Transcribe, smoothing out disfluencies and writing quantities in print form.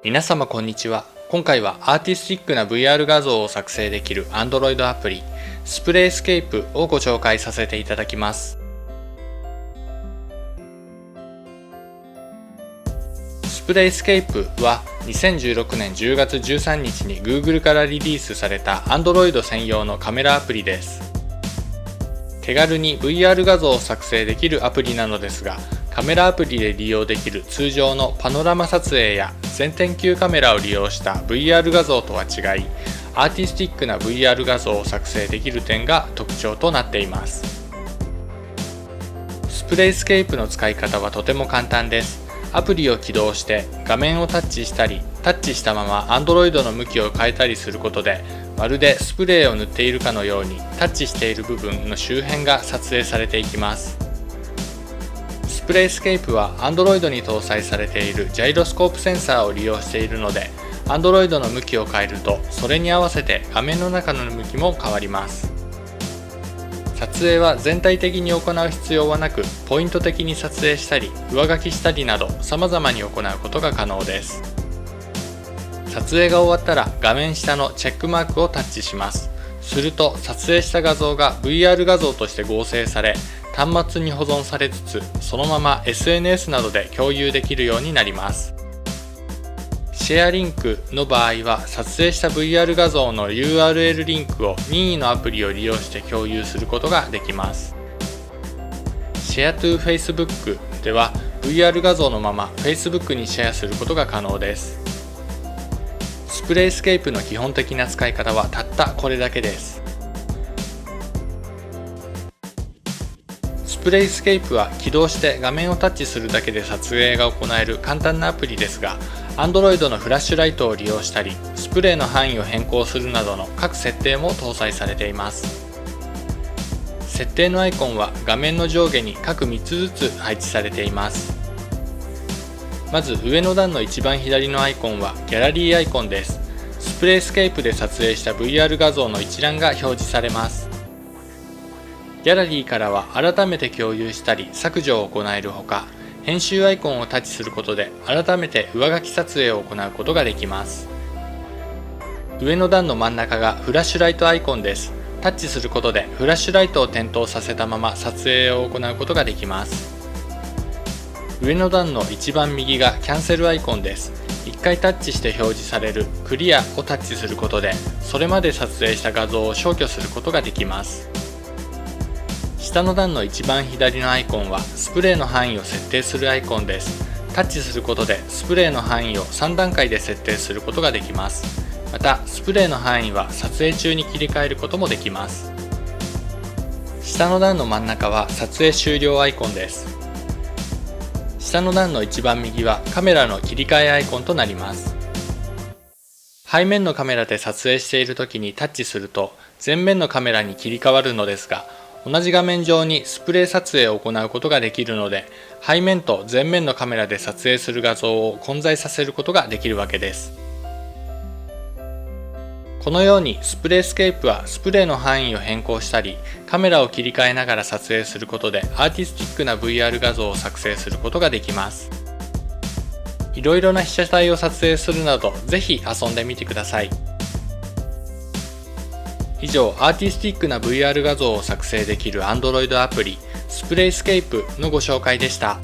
皆様こんにちは。今回はアーティスティックな VR 画像を作成できる Android アプリスプレイスケープをご紹介させていただきます。スプレイスケープは2016年10月13日に Google からリリースされた Android 専用のカメラアプリです。手軽に VR 画像を作成できるアプリなのですが、カメラアプリで利用できる通常のパノラマ撮影や全天球カメラを利用した VR 画像とは違い、アーティスティックな VR 画像を作成できる点が特徴となっています。スプレイスケープの使い方はとても簡単です。アプリを起動して画面をタッチしたり、タッチしたまま Android の向きを変えたりすることで、まるでスプレーを塗っているかのようにタッチしている部分の周辺が撮影されていきます。スプレイスケープは Android に搭載されているジャイロスコープセンサーを利用しているので、Android の向きを変えるとそれに合わせて画面の中の向きも変わります。撮影は全体的に行う必要はなく、ポイント的に撮影したり上書きしたりなど様々に行うことが可能です。撮影が終わったら画面下のチェックマークをタッチします。すると撮影した画像が VR 画像として合成され、端末に保存されつつそのまま SNS などで共有できるようになります。シェアリンクの場合は撮影した VR 画像の URL リンクを任意のアプリを利用して共有することができます。Share to Facebook では VR 画像のまま Facebook にシェアすることが可能です。スプレイスケープの基本的な使い方はたったこれだけです。スプレイスケープは起動して画面をタッチするだけで撮影が行える簡単なアプリですが、Android のフラッシュライトを利用したり、スプレーの範囲を変更するなどの各設定も搭載されています。設定のアイコンは画面の上下に各3つずつ配置されています。まず上の段の一番左のアイコンはギャラリーアイコンです。スプレイスケープで撮影した VR 画像の一覧が表示されます。ギャラリーからは改めて共有したり削除を行えるほか、編集アイコンをタッチすることで改めて上書き撮影を行うことができます。上の段の真ん中がフラッシュライトアイコンです。タッチすることでフラッシュライトを点灯させたまま撮影を行うことができます。上の段の一番右がキャンセルアイコンです。1回タッチして表示されるクリアをタッチすることで、それまで撮影した画像を消去することができます。下の段の一番左のアイコンはスプレーの範囲を設定するアイコンです。タッチすることでスプレーの範囲を3段階で設定することができます。またスプレーの範囲は撮影中に切り替えることもできます。下の段の真ん中は撮影終了アイコンです。下の段の一番右はカメラの切り替えアイコンとなります。背面のカメラで撮影している時にタッチすると前面のカメラに切り替わるのですが、同じ画面上にスプレー撮影を行うことができるので、背面と前面のカメラで撮影する画像を混在させることができるわけです。このようにスプレースケープはスプレーの範囲を変更したり、カメラを切り替えながら撮影することでアーティスティックな VR 画像を作成することができます。いろいろな被写体を撮影するなど、ぜひ遊んでみてください。以上、アーティスティックな VR 画像を作成できる Android アプリスプレイスケープのご紹介でした。